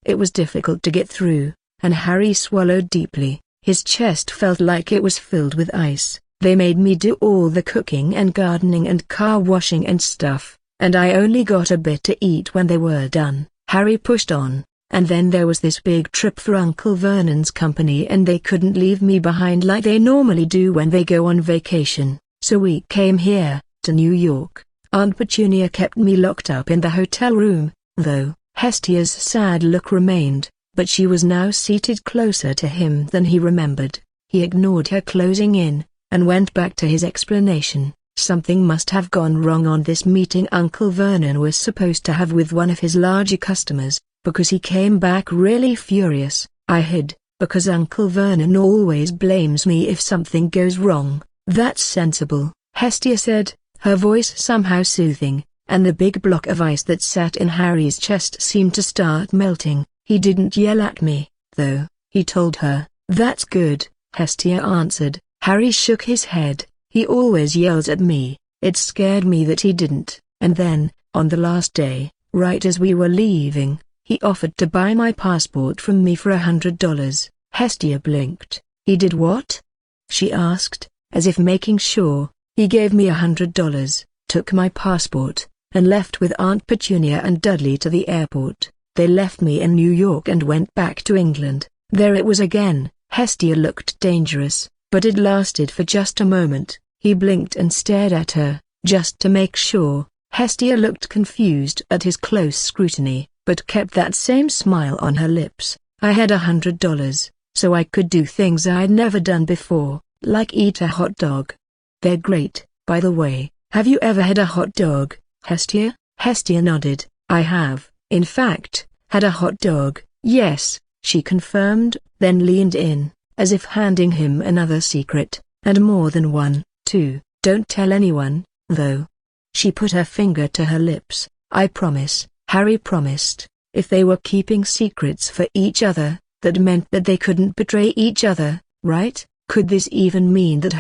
It was difficult to get through, and Harry swallowed deeply. His chest felt like it was filled with ice. They made me do all the cooking and gardening and car washing and stuff, and I only got a bit to eat when they were done. Harry pushed on, and then there was this big trip for Uncle Vernon's company and they couldn't leave me behind like they normally do when they go on vacation, so we came here, to New York. Aunt Petunia kept me locked up in the hotel room, though. Hestia's sad look remained, but she was now seated closer to him than he remembered. He ignored her closing in, and went back to his explanation. Something must have gone wrong on this meeting Uncle Vernon was supposed to have with one of his larger customers, because he came back really furious. I hid, because Uncle Vernon always blames me if something goes wrong. That's sensible, Hestia said, her voice somehow soothing, and the big block of ice that sat in Harry's chest seemed to start melting. He didn't yell at me, though, he told her. That's good, Hestia answered. Harry shook his head. He always yells at me. It scared me that he didn't. And then, on the last day, right as we were leaving, he offered to buy my passport from me for $100. Hestia blinked. He did what? She asked, as if making sure. He gave me $100, took my passport, and left with Aunt Petunia and Dudley to the airport. They left me in New York and went back to England. There it was again. Hestia looked dangerous, but it lasted for just a moment. He blinked and stared at her, just to make sure. Hestia looked confused at his close scrutiny, but kept that same smile on her lips. I had $100, so I could do things I'd never done before, like eat a hot dog. They're great, by the way. Have you ever had a hot dog, Hestia? Hestia nodded. I have, in fact, had a hot dog. Yes, she confirmed, then leaned in, as if handing him another secret, and more than one, too. Don't tell anyone, though. She put her finger to her lips. I promise. Harry promised. If they were keeping secrets for each other, that meant that they couldn't betray each other, right? Could this even mean that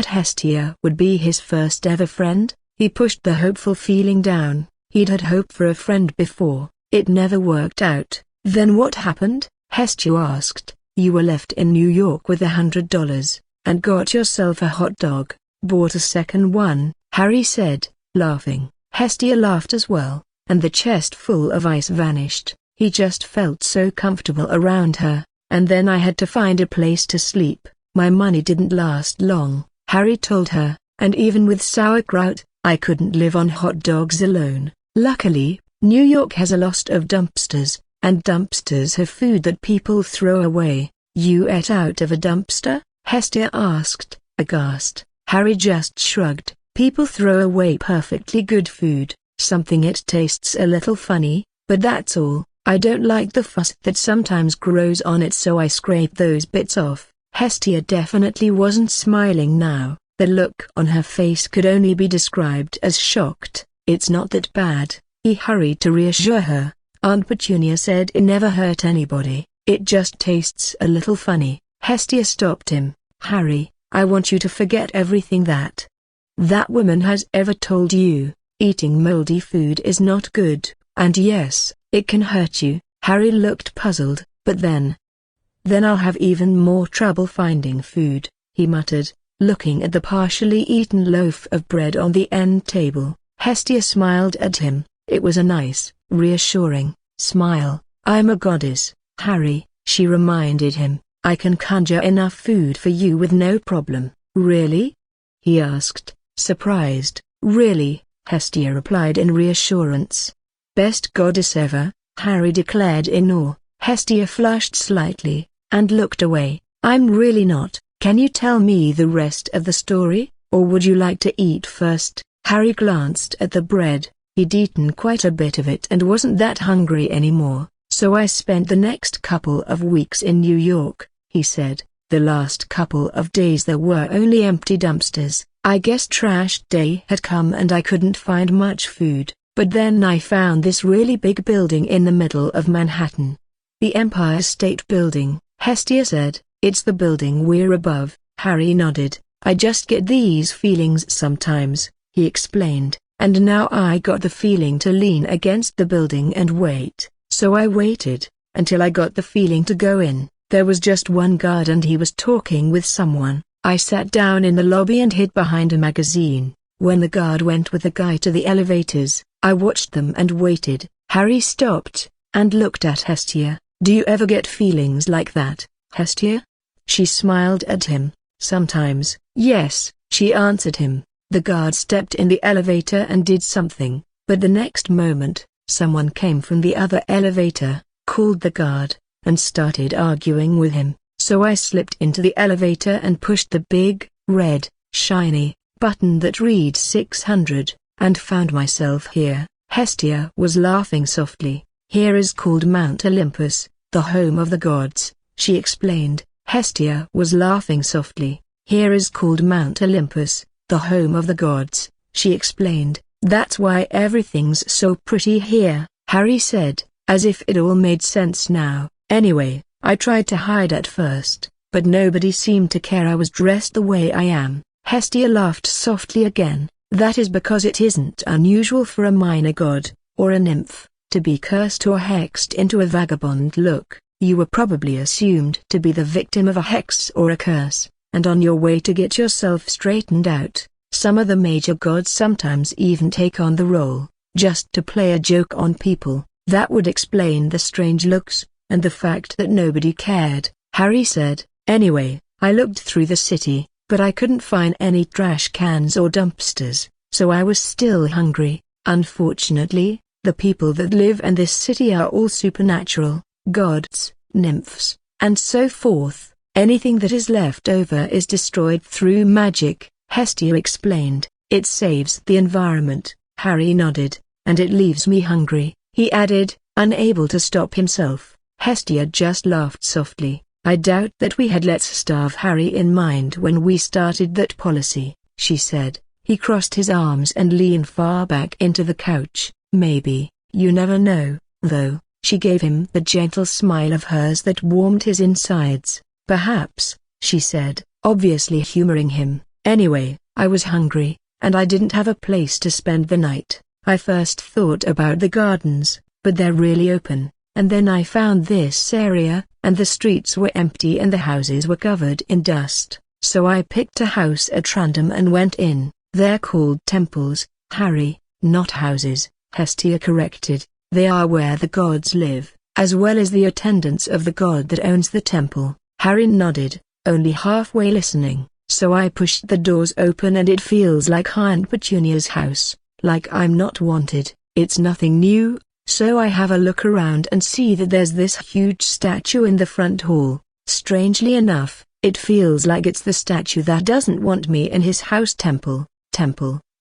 Hestia would be his first ever friend? He pushed the hopeful feeling down. He'd had hope for a friend before. It never worked out. Then what happened? Hestia asked. You were left in New York with $100, and got yourself a hot dog. Bought a second one, Harry said, laughing. Hestia laughed as well, and the chest full of ice vanished. He just felt so comfortable around her. And then I had to find a place to sleep. My money didn't last long, Harry told her, and even with sauerkraut, I couldn't live on hot dogs alone. Luckily, New York has a lot of dumpsters, and dumpsters have food that people throw away. You ate out of a dumpster? Hestia asked, aghast. Harry just shrugged. People throw away perfectly good food, something it tastes a little funny, but that's all. I don't like the fuss that sometimes grows on it, so I scrape those bits off. Hestia definitely wasn't smiling now. The look on her face could only be described as shocked. It's not that bad, he hurried to reassure her. Aunt Petunia said it never hurt anybody, it just tastes a little funny. Hestia stopped him. Harry, I want you to forget everything that woman has ever told you. Eating moldy food is not good, and yes, it can hurt you. Harry looked puzzled, but then I'll have even more trouble finding food, he muttered, looking at the partially eaten loaf of bread on the end table. Hestia smiled at him. It was a nice, reassuring smile. I'm a goddess, Harry, she reminded him. I can conjure enough food for you with no problem. Really? He asked, surprised. Really, Hestia replied in reassurance. Best goddess ever, Harry declared in awe. Hestia flushed slightly, and looked away. I'm really not. Can you tell me the rest of the story, or would you like to eat first? Harry glanced at the bread. He'd eaten quite a bit of it and wasn't that hungry anymore. So I spent the next couple of weeks in New York, he said. The last couple of days there were only empty dumpsters. I guess trash day had come and I couldn't find much food. But then I found this really big building in the middle of Manhattan. The Empire State Building, Hestia said. It's the building we're above. Harry nodded. I just get these feelings sometimes, he explained, and now I got the feeling to lean against the building and wait. So I waited until I got the feeling to go in. There was just one guard and he was talking with someone. I sat down in the lobby and hid behind a magazine. When the guard went with the guy to the elevators, I watched them and waited. Harry stopped and looked at Hestia. "Do you ever get feelings like that, Hestia?" She smiled at him. "Sometimes." "Yes," she answered him. The guard stepped in the elevator and did something, but the next moment, someone came from the other elevator, called the guard, and started arguing with him. So I slipped into the elevator and pushed the big, red, shiny button that reads 600, and found myself here. Hestia was laughing softly. "Here is called Mount Olympus, the home of the gods," she explained. Hestia was laughing softly. "Here is called Mount Olympus, the home of the gods," she explained. "That's why everything's so pretty here," Harry said, as if it all made sense now. "Anyway, I tried to hide at first, but nobody seemed to care I was dressed the way I am." Hestia laughed softly again. "That is because it isn't unusual for a minor god, or a nymph, to be cursed or hexed into a vagabond look. You were probably assumed to be the victim of a hex or a curse, and on your way to get yourself straightened out. Some of the major gods sometimes even take on the role, just to play a joke on people. That would explain the strange looks, and the fact that nobody cared," Harry said. "Anyway, I looked through the city, but I couldn't find any trash cans or dumpsters, so I was still hungry. Unfortunately, the people that live in this city are all supernatural, gods, nymphs, and so forth. Anything that is left over is destroyed through magic," Hestia explained. "It saves the environment," Harry nodded, "and it leaves me hungry," he added, unable to stop himself. Hestia just laughed softly. "I doubt that we had "let's starve Harry" in mind when we started that policy," she said. He crossed his arms and leaned far back into the couch. "Maybe, you never know, though." She gave him the gentle smile of hers that warmed his insides. "Perhaps," she said, obviously humoring him. "Anyway, I was hungry, and I didn't have a place to spend the night. I first thought about the gardens, but they're really open. And then I found this area, and the streets were empty and the houses were covered in dust. So I picked a house at random and went in." "They're called temples, Harry, not houses," Hestia corrected. "They are where the gods live, as well as the attendants of the god that owns the temple." Harry nodded, only halfway listening. "So I pushed the doors open and it feels like Aunt Petunia's house, like I'm not wanted. It's nothing new. So I have a look around and see that there's this huge statue in the front hall. Strangely enough, it feels like it's the statue that doesn't want me in his house." Temple,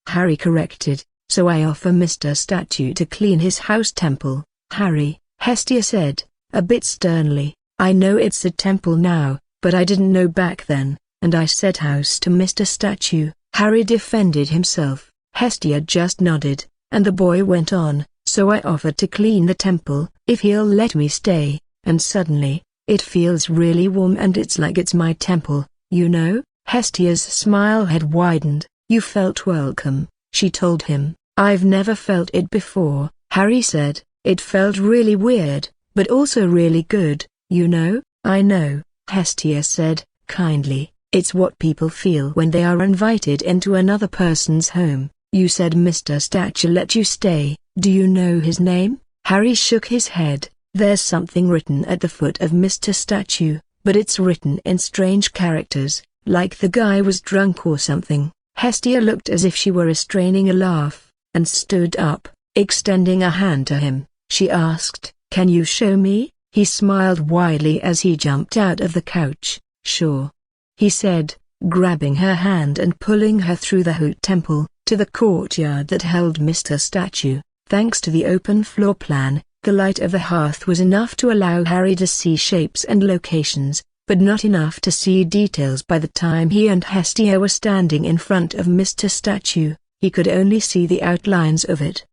Harry corrected. "So I offer Mr. Statue to clean his house." "Temple, Harry," Hestia said, a bit sternly. "I know it's a temple now, but I didn't know back then, and I said house to Mr. Statue." Harry defended himself. Hestia just nodded, and the boy went on. "So I offered to clean the temple, if he'll let me stay, and suddenly, it feels really warm and it's like it's my temple, you know?" Hestia's smile had widened. "You felt welcome," she told him. "I've never felt it before," Harry said. "It felt really weird, but also really good, you know?" "I know," Hestia said, kindly. "It's what people feel when they are invited into another person's home." "You said Mr. Statue let you stay. Do you know his name?" Harry shook his head. "There's something written at the foot of Mr. Statue, but it's written in strange characters, like the guy was drunk or something." Hestia looked as if she were restraining a laugh, and stood up, extending a hand to him. She asked, "Can you show me?" He smiled widely as he jumped out of the couch. "Sure," he said, grabbing her hand and pulling her through the Hoot Temple, to the courtyard that held Mr. Statue. Thanks to the open floor plan, the light of the hearth was enough to allow Harry to see shapes and locations, but not enough to see details. By the time he and Hestia were standing in front of Mr. Statue, he could only see the outlines of it.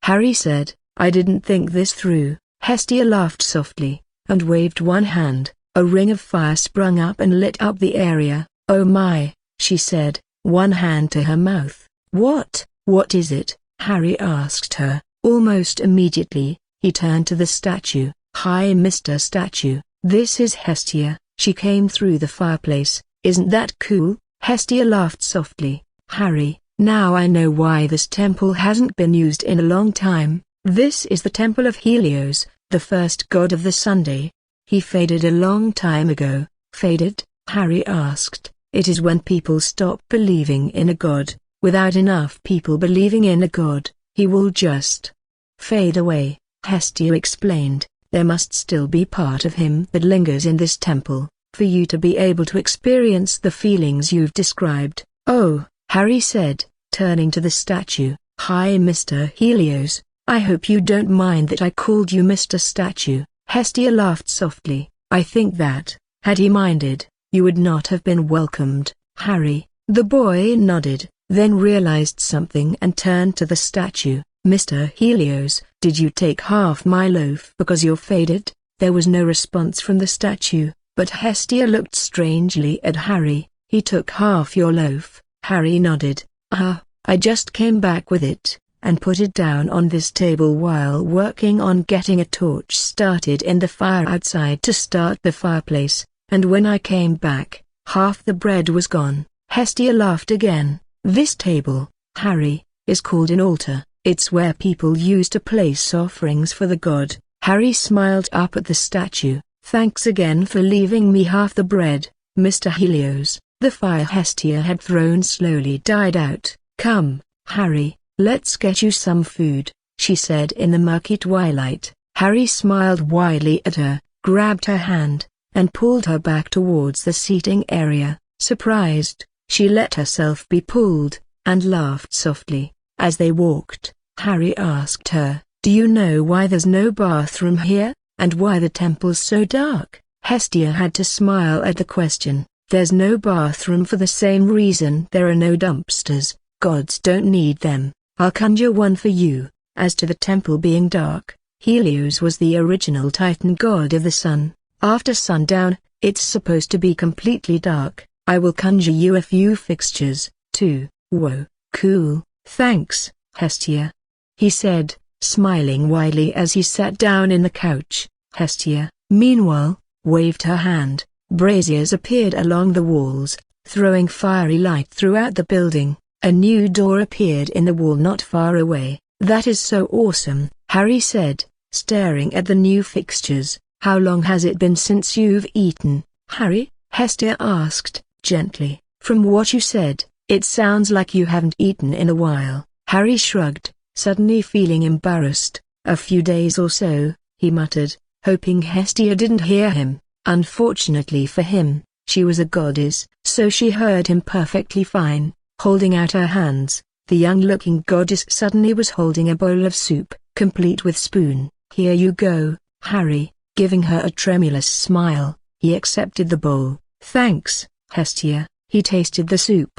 Harry said, "I didn't think this through." Hestia laughed softly, and waved one hand. A ring of fire sprung up and lit up the area. "Oh my," she said, one hand to her mouth. What is it?" Harry asked her. Almost immediately, He turned to the statue. "Hi Mr. Statue, this is Hestia. She came through the fireplace. Isn't that cool?" Hestia laughed softly. "Harry, now I know why this temple hasn't been used in a long time. This is the temple of Helios, the first god of the Sunday. He faded a long time ago." "Faded?" Harry asked. "It is when people stop believing in a god. Without enough people believing in a god, he will just fade away," Hestia explained. "There must still be part of him that lingers in this temple, for you to be able to experience the feelings you've described." "Oh," Harry said, turning to the statue. "Hi Mr. Helios, I hope you don't mind that I called you Mr. Statue." Hestia laughed softly. "I think that, had he minded, you would not have been welcomed, Harry." The boy nodded, then realized something and turned to the statue. "Mr. Helios, did you take half my loaf because you're faded?" There was no response from the statue, but Hestia looked strangely at Harry. "He took half your loaf." Harry nodded. I just came back with it, and put it down on this table while working on getting a torch started in the fire outside to start the fireplace, and when I came back, half the bread was gone." Hestia laughed again. "This table, Harry, is called an altar. It's where people used to place offerings for the god." Harry smiled up at the statue. "Thanks again for leaving me half the bread, Mr. Helios." The fire Hestia had thrown slowly died out. "Come, Harry, let's get you some food," she said in the murky twilight. Harry smiled widely at her, grabbed her hand, and pulled her back towards the seating area. Surprised, she let herself be pulled, and laughed softly. As they walked, Harry asked her, "Do you know why there's no bathroom here, and why the temple's so dark?" Hestia had to smile at the question. "There's no bathroom for the same reason there are no dumpsters. Gods don't need them. I'll conjure one for you." As to the temple being dark, Helios was the original Titan god of the sun. After sundown, it's supposed to be completely dark. "I will conjure you a few fixtures, too." "Whoa, cool, thanks, Hestia," he said, smiling widely as he sat down in the couch. Hestia, meanwhile, waved her hand. Braziers appeared along the walls, throwing fiery light throughout the building. A new door appeared in the wall not far away. "That is so awesome," Harry said, staring at the new fixtures. "How long has it been since you've eaten, Harry?" Hestia asked, gently. "From what you said, it sounds like you haven't eaten in a while." Harry shrugged, suddenly feeling embarrassed. "A few days or so," he muttered, hoping Hestia didn't hear him. Unfortunately for him, she was a goddess, so she heard him perfectly fine. Holding out her hands, the young-looking goddess suddenly was holding a bowl of soup, complete with spoon. "Here you go, Harry." Giving her a tremulous smile, he accepted the bowl. "Thanks, Hestia." He tasted the soup.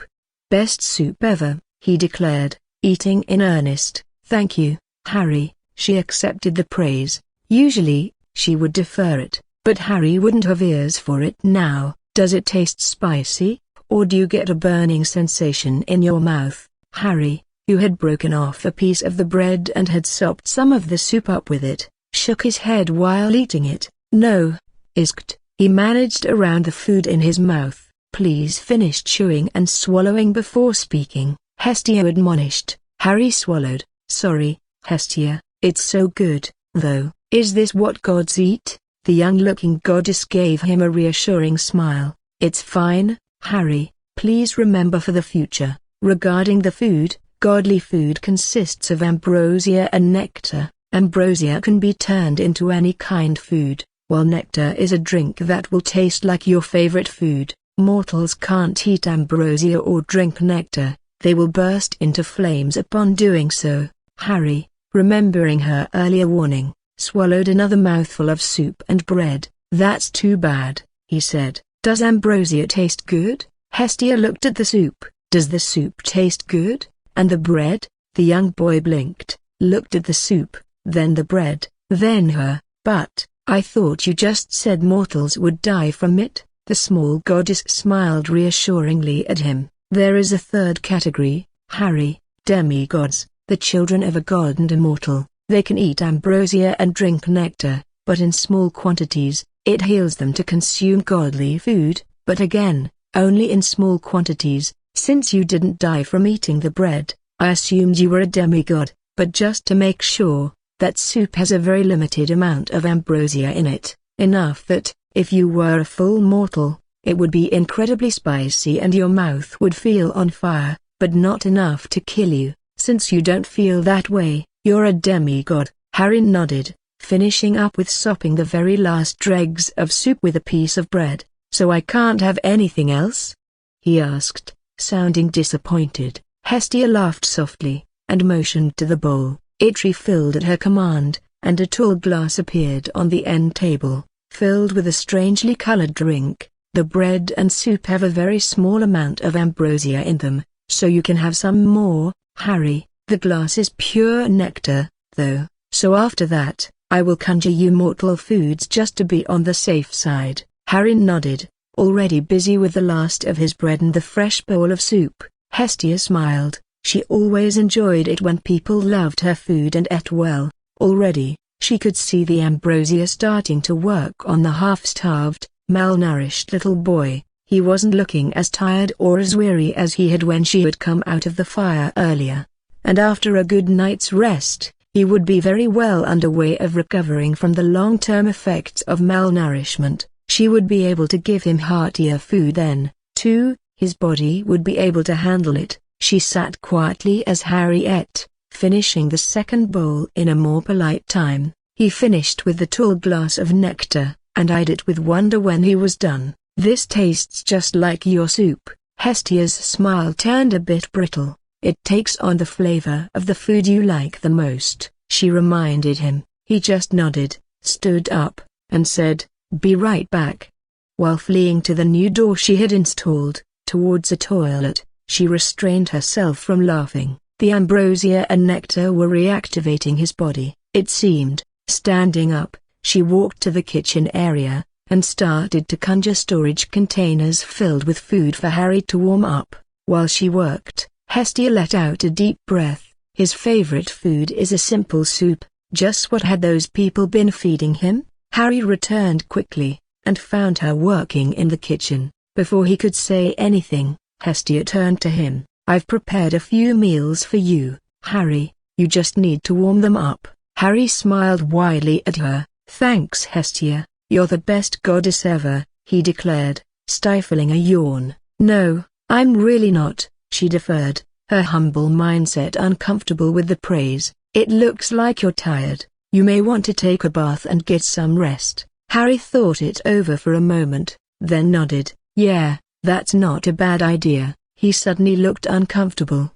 "Best soup ever," he declared, eating in earnest. "Thank you, Harry." She accepted the praise. Usually, she would defer it, but Harry wouldn't have ears for it now. "Does it taste spicy, or do you get a burning sensation in your mouth?" Harry, who had broken off a piece of the bread and had sopped some of the soup up with it, shook his head while eating it. "No." "Isked." He managed around the food in his mouth. "Please finish chewing and swallowing before speaking," Hestia admonished. Harry swallowed. "Sorry, Hestia, it's so good, though." "Is this what gods eat?" The young-looking goddess gave him a reassuring smile. "It's fine, Harry, please remember for the future." Regarding the food, godly food consists of ambrosia and nectar. Ambrosia can be turned into any kind food, while nectar is a drink that will taste like your favorite food. Mortals can't eat ambrosia or drink nectar, they will burst into flames upon doing so. Harry, remembering her earlier warning, swallowed another mouthful of soup and bread. "That's too bad," he said. "Does ambrosia taste good?" Hestia looked at the soup. "Does the soup taste good? And the bread?" The young boy blinked, looked at the soup, then the bread, then her. "But, I thought you just said mortals would die from it." The small goddess smiled reassuringly at him. "There is a third category, Harry, demigods, the children of a god and a mortal. They can eat ambrosia and drink nectar, but in small quantities. It heals them to consume godly food, but again, only in small quantities. Since you didn't die from eating the bread, I assumed you were a demigod, but just to make sure, that soup has a very limited amount of ambrosia in it, enough that, if you were a full mortal, it would be incredibly spicy and your mouth would feel on fire, but not enough to kill you. Since you don't feel that way, you're a demigod. Harry nodded, finishing up with sopping the very last dregs of soup with a piece of bread. So I can't have anything else? He asked, sounding disappointed. Hestia laughed softly, and motioned to the bowl. It refilled at her command, and a tall glass appeared on the end table, filled with a strangely colored drink. The bread and soup have a very small amount of ambrosia in them, so you can have some more, Harry. The glass is pure nectar, though, so after that, I will conjure you mortal foods just to be on the safe side. Harry nodded, already busy with the last of his bread and the fresh bowl of soup. Hestia smiled. She always enjoyed it when people loved her food and ate well. Already, she could see the ambrosia starting to work on the half-starved, malnourished little boy. He wasn't looking as tired or as weary as he had when she had come out of the fire earlier. And after a good night's rest, he would be very well underway of recovering from the long-term effects of malnourishment. She would be able to give him heartier food then, too. His body would be able to handle it. She sat quietly as Harry ate, finishing the second bowl in a more polite time. He finished with the tall glass of nectar, and eyed it with wonder when he was done. This tastes just like your soup. Hestia's smile turned a bit brittle. It takes on the flavor of the food you like the most, she reminded him. He just nodded, stood up, and said, "Be right back." While fleeing to the new door she had installed, towards a toilet, she restrained herself from laughing. The ambrosia and nectar were reactivating his body, it seemed. Standing up, she walked to the kitchen area, and started to conjure storage containers filled with food for Harry to warm up. While she worked, Hestia let out a deep breath. His favorite food is a simple soup. Just what had those people been feeding him? Harry returned quickly, and found her working in the kitchen. Before he could say anything, Hestia turned to him. "I've prepared a few meals for you, Harry. You just need to warm them up." Harry smiled widely at her. "Thanks, Hestia, you're the best goddess ever," he declared, stifling a yawn. "No, I'm really not," she deferred, her humble mindset uncomfortable with the praise. "It looks like you're tired. You may want to take a bath and get some rest." Harry thought it over for a moment, then nodded. "Yeah, that's not a bad idea." He suddenly looked uncomfortable.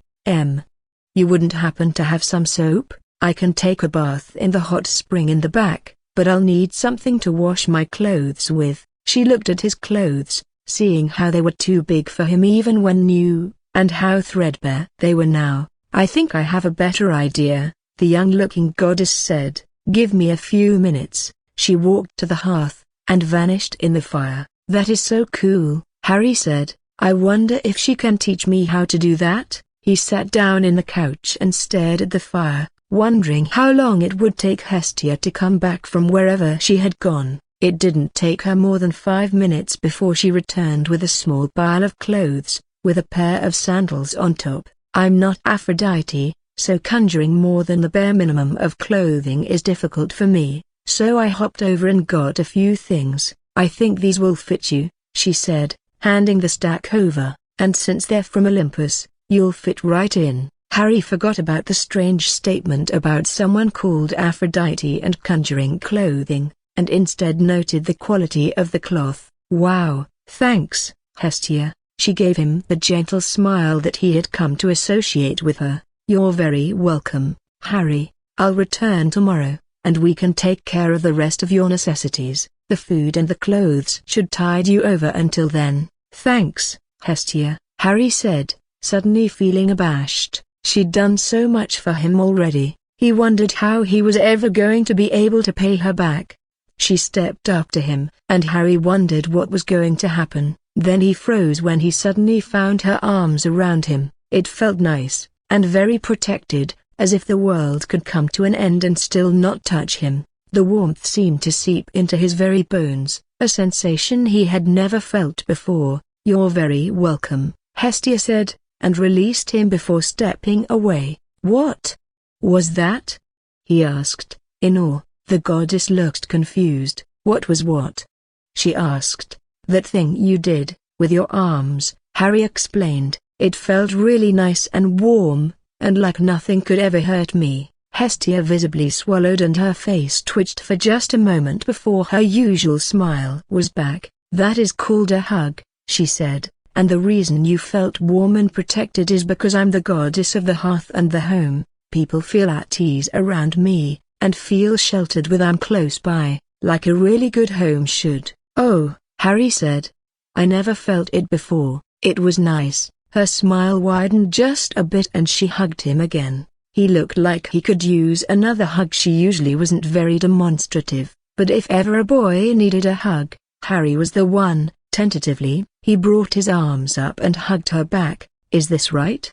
You wouldn't happen to have some soap? I can take a bath in the hot spring in the back, but I'll need something to wash my clothes with." She looked at his clothes, seeing how they were too big for him even when new, and how threadbare they were now. "I think I have a better idea," the young-looking goddess said. "Give me a few minutes." She walked to the hearth, and vanished in the fire. "That is so cool," Harry said. "I wonder if she can teach me how to do that?" He sat down in the couch and stared at the fire, wondering how long it would take Hestia to come back from wherever she had gone. It didn't take her more than 5 minutes before she returned with a small pile of clothes, with a pair of sandals on top. "I'm not Aphrodite, so conjuring more than the bare minimum of clothing is difficult for me, so I hopped over and got a few things. I think these will fit you," she said, handing the stack over, "and since they're from Olympus, you'll fit right in." Harry forgot about the strange statement about someone called Aphrodite and conjuring clothing, and instead noted the quality of the cloth. "Wow, thanks, Hestia." She gave him the gentle smile that he had come to associate with her. "You're very welcome, Harry. I'll return tomorrow, and we can take care of the rest of your necessities. The food and the clothes should tide you over until then." "Thanks, Hestia," Harry said, suddenly feeling abashed. She'd done so much for him already. He wondered how he was ever going to be able to pay her back. She stepped up to him, and Harry wondered what was going to happen. Then he froze when he suddenly found her arms around him. It felt nice, and very protected, as if the world could come to an end and still not touch him. The warmth seemed to seep into his very bones, a sensation he had never felt before. "You're very welcome," Hestia said, and released him before stepping away. "What was that?" he asked, in awe. The goddess looked confused. "What was what?" she asked. "That thing you did, with your arms," Harry explained. "It felt really nice and warm, and like nothing could ever hurt me." Hestia visibly swallowed and her face twitched for just a moment before her usual smile was back. "That is called a hug," she said, "and the reason you felt warm and protected is because I'm the goddess of the hearth and the home. People feel at ease around me, and feel sheltered when I'm close by, like a really good home should." "Oh," Harry said. "I never felt it before." It was nice. Her smile widened just a bit and she hugged him again. He looked like he could use another hug. She usually wasn't very demonstrative, but if ever a boy needed a hug, Harry was the one. Tentatively, he brought his arms up and hugged her back. "Is this right?"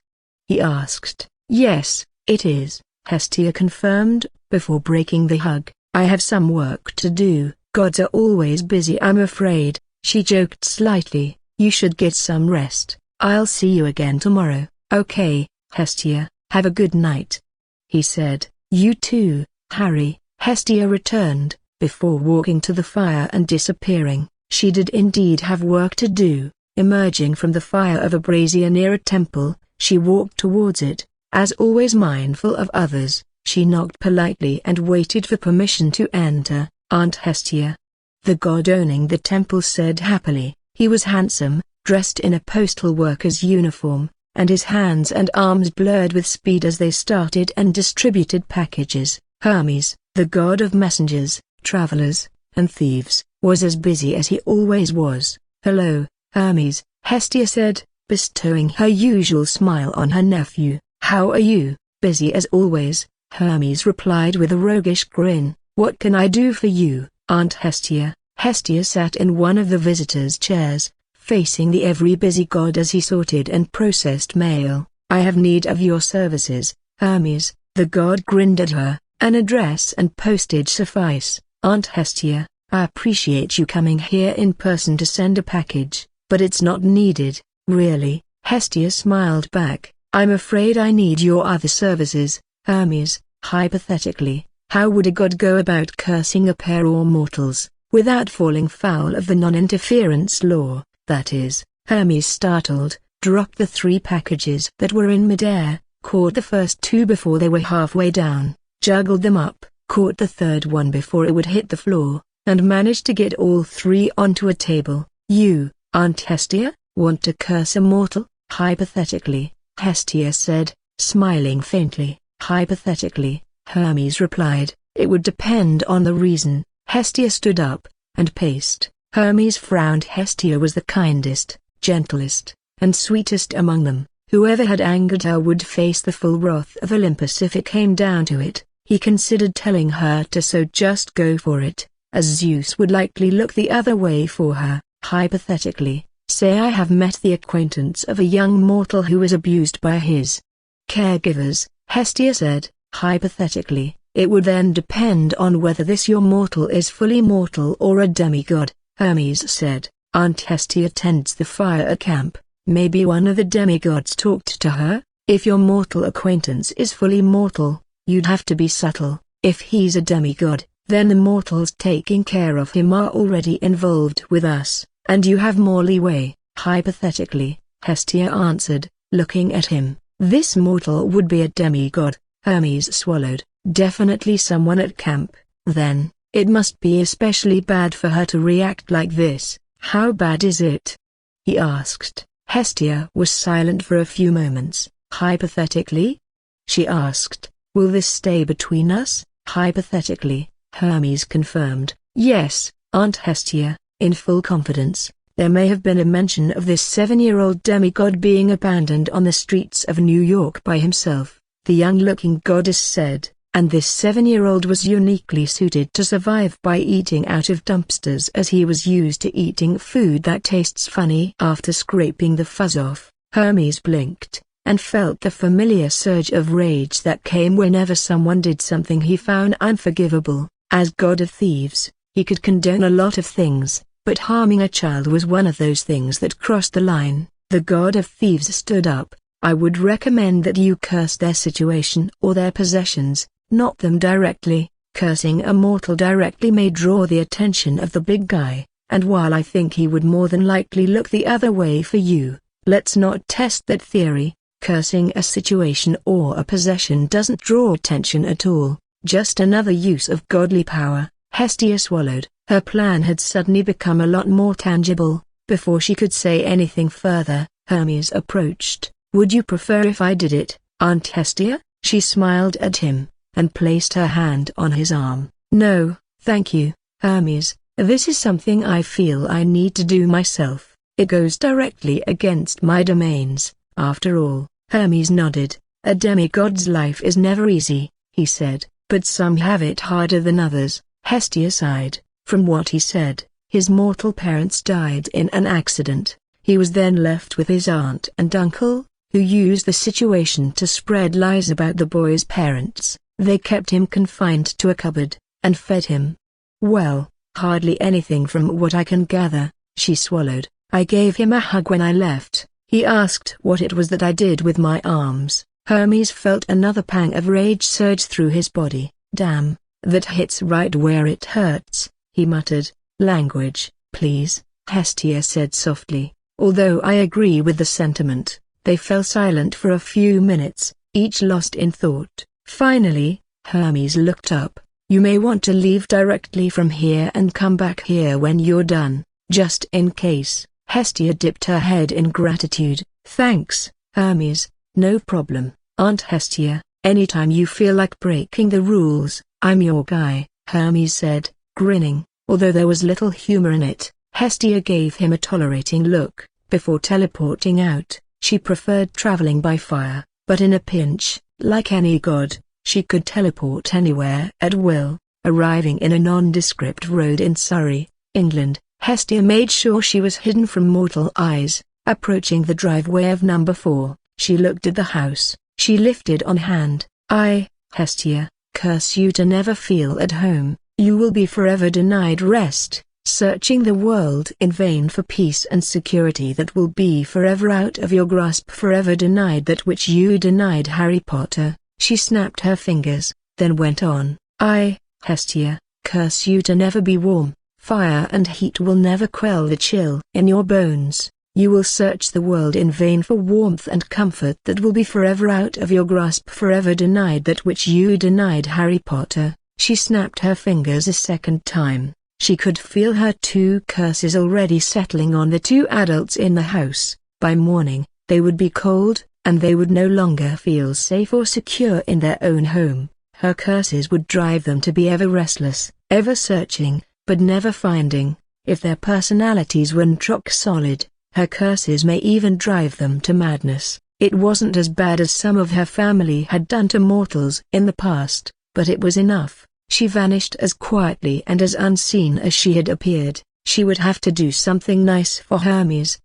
he asked. "Yes, it is," Hestia confirmed, before breaking the hug. "I have some work to do. Gods are always busy, I'm afraid," she joked slightly. "You should get some rest. I'll see you again tomorrow." "Okay, Hestia, have a good night," he said. "You too, Harry," Hestia returned, before walking to the fire and disappearing. She did indeed have work to do. Emerging from the fire of a brazier near a temple, she walked towards it. As always mindful of others, she knocked politely and waited for permission to enter. "Aunt Hestia." The god owning the temple said happily. He was handsome, dressed in a postal worker's uniform, and his hands and arms blurred with speed as they started and distributed packages. Hermes, the god of messengers, travelers, and thieves, was as busy as he always was. "Hello, Hermes," Hestia said, bestowing her usual smile on her nephew. "How are you?" "Busy as always," Hermes replied with a roguish grin. "What can I do for you, Aunt Hestia?" Hestia sat in one of the visitors' chairs, facing the ever-busy god as he sorted and processed mail. "I have need of your services, Hermes," the god grinned at her. "An address and postage suffice, Aunt Hestia. I appreciate you coming here in person to send a package, but it's not needed, really." Hestia smiled back. "I'm afraid I need your other services, Hermes." Hypothetically, how would a god go about cursing a pair of mortals, without falling foul of the non-interference law? That is, Hermes, startled, dropped the 3 packages that were in midair, caught the first 2 before they were halfway down, juggled them up, caught the third one before it would hit the floor, and managed to get all 3 onto a table. "You, Aunt Hestia, want to curse a mortal?" "Hypothetically," Hestia said, smiling faintly. "Hypothetically," Hermes replied. "It would depend on the reason." Hestia stood up, and paced. Hermes frowned. Hestia was the kindest, gentlest, and sweetest among them. Whoever had angered her would face the full wrath of Olympus if it came down to it. He considered telling her to just go for it, as Zeus would likely look the other way for her. Hypothetically, say I have met the acquaintance of a young mortal who was abused by his caregivers, Hestia said. Hypothetically, it would then depend on whether this your mortal is fully mortal or a demigod, Hermes said. Aunt Hestia tends the fire at camp. Maybe one of the demigods talked to her. If your mortal acquaintance is fully mortal, you'd have to be subtle. If he's a demigod, then the mortals taking care of him are already involved with us, and you have more leeway. Hypothetically, Hestia answered, looking at him. This mortal would be a demigod. Hermes swallowed. Definitely someone at camp. Then, it must be especially bad for her to react like this. How bad is it? He asked. Hestia was silent for a few moments. Hypothetically? She asked. Will this stay between us? Hypothetically, Hermes confirmed. Yes, Aunt Hestia, in full confidence. There may have been a mention of this 7-year-old demigod being abandoned on the streets of New York by himself, the young-looking goddess said, and this 7-year-old was uniquely suited to survive by eating out of dumpsters as he was used to eating food that tastes funny after scraping the fuzz off. Hermes blinked, and felt the familiar surge of rage that came whenever someone did something he found unforgivable. As god of thieves, he could condone a lot of things, but harming a child was one of those things that crossed the line. The god of thieves stood up. I would recommend that you curse their situation or their possessions, not them directly. Cursing a mortal directly may draw the attention of the big guy, and while I think he would more than likely look the other way for you, let's not test that theory. Cursing a situation or a possession doesn't draw attention at all, just another use of godly power. Hestia swallowed. Her plan had suddenly become a lot more tangible. Before she could say anything further, Hermes approached. Would you prefer if I did it, Aunt Hestia? She smiled at him, and placed her hand on his arm. No, thank you, Hermes. This is something I feel I need to do myself. It goes directly against my domains, after all. Hermes nodded. A demigod's life is never easy, he said, but some have it harder than others. Hestia sighed. From what he said, his mortal parents died in an accident. He was then left with his aunt and uncle, who used the situation to spread lies about the boy's parents. They kept him confined to a cupboard, and fed him. Well, hardly anything from what I can gather. She swallowed. I gave him a hug when I left. He asked what it was that I did with my arms. Hermes felt another pang of rage surge through his body. Damn, that hits right where it hurts, he muttered. Language, please, Hestia said softly. Although I agree with the sentiment. They fell silent for a few minutes, each lost in thought. Finally, Hermes looked up. You may want to leave directly from here and come back here when you're done, just in case. Hestia dipped her head in gratitude. Thanks, Hermes, no problem, Aunt Hestia. Anytime you feel like breaking the rules, I'm your guy, Hermes said, grinning, although there was little humor in it. Hestia gave him a tolerating look. Before teleporting out, she preferred traveling by fire, but in a pinch, like any god, she could teleport anywhere at will. Arriving in a nondescript road in Surrey, England, Hestia made sure she was hidden from mortal eyes. Approaching the driveway of number 4, she looked at the house. She lifted on hand. I, Hestia, curse you to never feel at home. You will be forever denied rest, searching the world in vain for peace and security that will be forever out of your grasp. Forever denied that which you denied Harry Potter. She snapped her fingers, then went on. I, Hestia, curse you to never be warm. Fire and heat will never quell the chill in your bones. You will search the world in vain for warmth and comfort that will be forever out of your grasp. Forever denied that which you denied Harry Potter. She snapped her fingers a second time. She could feel her 2 curses already settling on the 2 adults in the house. By morning, they would be cold, and they would no longer feel safe or secure in their own home. Her curses would drive them to be ever restless, ever searching, but never finding. If their personalities weren't rock solid, her curses may even drive them to madness. It wasn't as bad as some of her family had done to mortals in the past, but it was enough. She vanished as quietly and as unseen as she had appeared. She would have to do something nice for Hermes,